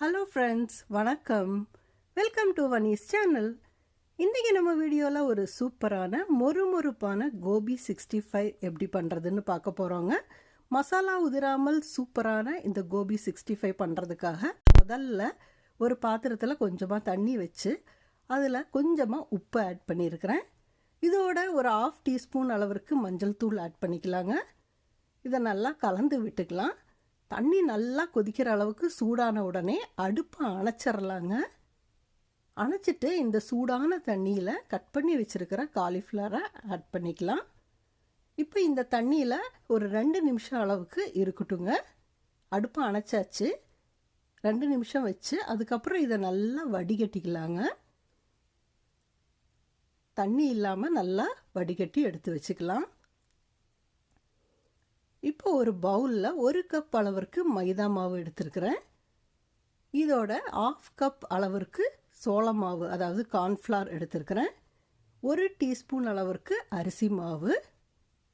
Hello friends, வணக்கம். Welcome to Vani's channel. இன்றைக்கி நம்ம வீடியோவில் ஒரு சூப்பரான மொறுமொறுப்பான கோபி 65 எப்படி பண்ணுறதுன்னு பார்க்க போகிறோங்க. மசாலா உதிராமல் சூப்பரான இந்த கோபி 65 பண்ணுறதுக்காக முதல்ல ஒரு பாத்திரத்தில் கொஞ்சமாக தண்ணி வச்சு அதில் கொஞ்சமாக உப்பு ஆட் பண்ணியிருக்கிறேன். இதோட ஒரு 1/2 டீஸ்பூன் அளவிற்கு மஞ்சள் தூள் ஆட் பண்ணிக்கலாங்க. இதை நல்லா கலந்து விட்டுக்கலாம். தண்ணி நல்லா கொதிக்கிற அளவுக்கு சூடான உடனே அடுப்பை அணைச்சிடலாங்க. அணைச்சிட்டு இந்த சூடான தண்ணியில் கட் பண்ணி வச்சுருக்கிற காலிஃப்ளவரை ஆட் பண்ணிக்கலாம். இப்போ இந்த தண்ணியில் ஒரு 2 நிமிஷம் அளவுக்கு இருக்கட்டுங்க. அடுப்பை அணைச்சாச்சு. 2 நிமிஷம் வச்சு அதுக்கப்புறம் இதை நல்லா வடிகட்டிக்கலாங்க. தண்ணி இல்லாமல் நல்லா வடிகட்டி எடுத்து வச்சுக்கலாம். இப்போ ஒரு பவுலில் 1 கப் அளவிற்கு மைதா மாவு எடுத்துருக்கிறேன். இதோட 1/2 கப் அளவிற்கு சோள மாவு, அதாவது கார்ன்ஃப்ளவர் எடுத்துருக்கிறேன். 1 டீஸ்பூன் அளவிற்கு அரிசி மாவு,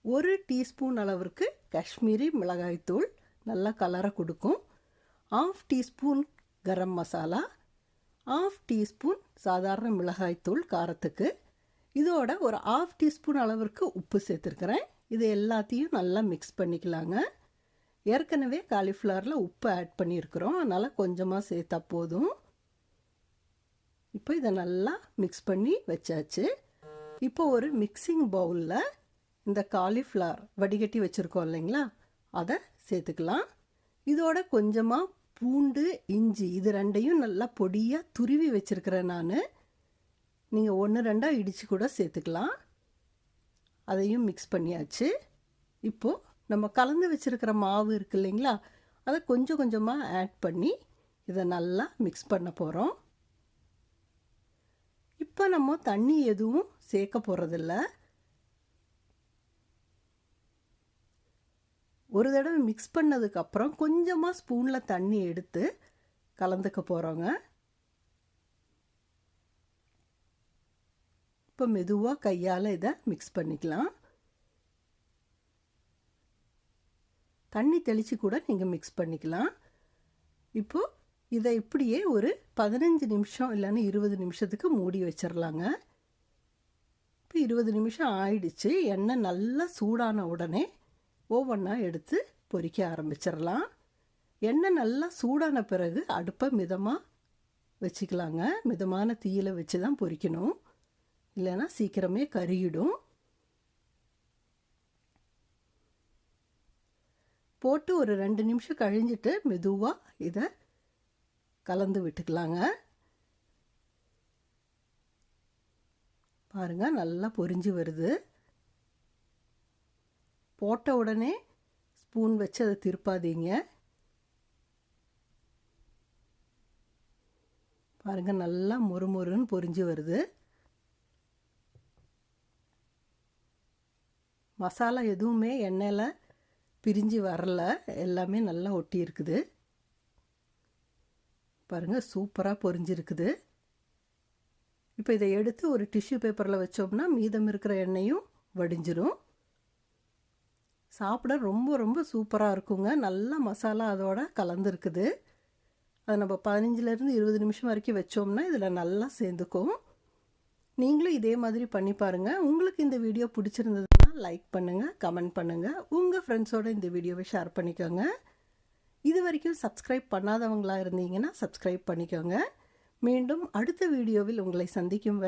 1 டீஸ்பூன் அளவிற்கு காஷ்மீரி மிளகாய்த்தூள், நல்ல கலரை கொடுக்கும். 1/2 டீஸ்பூன் கரம் மசாலா, 1/2 டீஸ்பூன் சாதாரண மிளகாய்த்தூள் காரத்துக்கு. இதோட ஒரு 1/2 டீஸ்பூன் அளவிற்கு உப்பு சேர்த்துருக்கிறேன். இது எல்லாத்தையும் நல்லா மிக்ஸ் பண்ணிக்கலாங்க. ஏற்கனவே காலிஃப்ளவரில் உப்பு ஆட் பண்ணியிருக்கிறோம், அதனால் கொஞ்சமாக சேர்த்தா போதும். இப்போ இதை நல்லா மிக்ஸ் பண்ணி வச்சாச்சு. இப்போ ஒரு மிக்சிங் பவுலில் இந்த காலிஃப்ளவர் வடிகட்டி வச்சுருக்கோம் இல்லைங்களா, அதை சேர்த்துக்கலாம். இதோட கொஞ்சமாக பூண்டு, இஞ்சி இது ரெண்டையும் நல்லா பொடியாக துருவி வச்சுருக்கிறேன் நான். நீங்கள் 1-2 இடித்து கூட சேர்த்துக்கலாம். அதையும் மிக்ஸ் பண்ணியாச்சு. இப்போது நம்ம கலந்து வச்சுருக்கிற மாவு இருக்குது இல்லைங்களா, அதை கொஞ்சம் கொஞ்சமாக ஆட் பண்ணி இதை நல்லா மிக்ஸ் பண்ண போகிறோம். இப்போ நம்ம தண்ணி எதுவும் சேர்க்க போகிறதில்ல. ஒரு தடவை மிக்ஸ் பண்ணதுக்கப்புறம் கொஞ்சமாக ஸ்பூனில் தண்ணி எடுத்து கலந்துக்க போகிறோங்க. இப்போ மெதுவாக கையால் இதை மிக்ஸ் பண்ணிக்கலாம். தண்ணி தெளித்து கூட நீங்கள் மிக்ஸ் பண்ணிக்கலாம். இப்போது இதை இப்படியே ஒரு 15 நிமிஷம் இல்லைன்னா 20 நிமிஷத்துக்கு மூடி வச்சிடலாங்க. இப்போ 20 நிமிஷம் ஆயிடுச்சு. எண்ணெய் நல்லா சூடான உடனே ஒவ்வொன்றா எடுத்து பொரிக்க ஆரம்பிச்சிடலாம். எண்ணெய் நல்லா சூடான பிறகு அடுப்பை மிதமாக வச்சுக்கலாங்க. மிதமான தீயில் வச்சு தான் பொரிக்கணும், இல்லைன்னா சீக்கிரமே கருகிடும். போட்டு ஒரு 2 நிமிஷம் கழிஞ்சிட்டு மெதுவாக இதை கலந்து விட்டுக்கலாங்க. பாருங்கள், நல்லா பொரிஞ்சு வருது. போட்ட உடனே ஸ்பூன் வச்சு அதை திருப்பாதீங்க. பாருங்கள், நல்லா மொறுமொறுன்னு பொரிஞ்சு வருது. மசாலா எதுவுமே எண்ணெயில் பிரிஞ்சு வரல, எல்லாமே நல்லா ஒட்டி இருக்குது. பாருங்கள், சூப்பராக பொரிஞ்சிருக்குது. இப்போ இதை எடுத்து ஒரு டிஷ்யூ பேப்பரில் வச்சோம்னா மீதம் இருக்கிற எண்ணெயும் வடிஞ்சிரும். சாப்பிட ரொம்ப ரொம்ப சூப்பராக இருக்குங்க. நல்லா மசாலா அதோட கலந்துருக்குது. அதை நம்ம 15லேருந்து 20 நிமிஷம் வரைக்கும் வச்சோம்னா இதில் நல்லா சேர்ந்துக்கும். நீங்களும் இதே மாதிரி பண்ணி பாருங்கள். உங்களுக்கு இந்த வீடியோ பிடிச்சிருந்ததுன்னா லைக் பண்ணுங்கள், கமெண்ட் பண்ணுங்கள், உங்கள் ஃப்ரெண்ட்ஸோடு இந்த வீடியோவை ஷேர் பண்ணிக்கோங்க. இது வரைக்கும் சப்ஸ்கிரைப் பண்ணாதவங்களாக இருந்தீங்கன்னா சப்ஸ்கிரைப் பண்ணிக்கோங்க. மீண்டும் அடுத்த வீடியோவில் உங்களை சந்திக்கும் வரை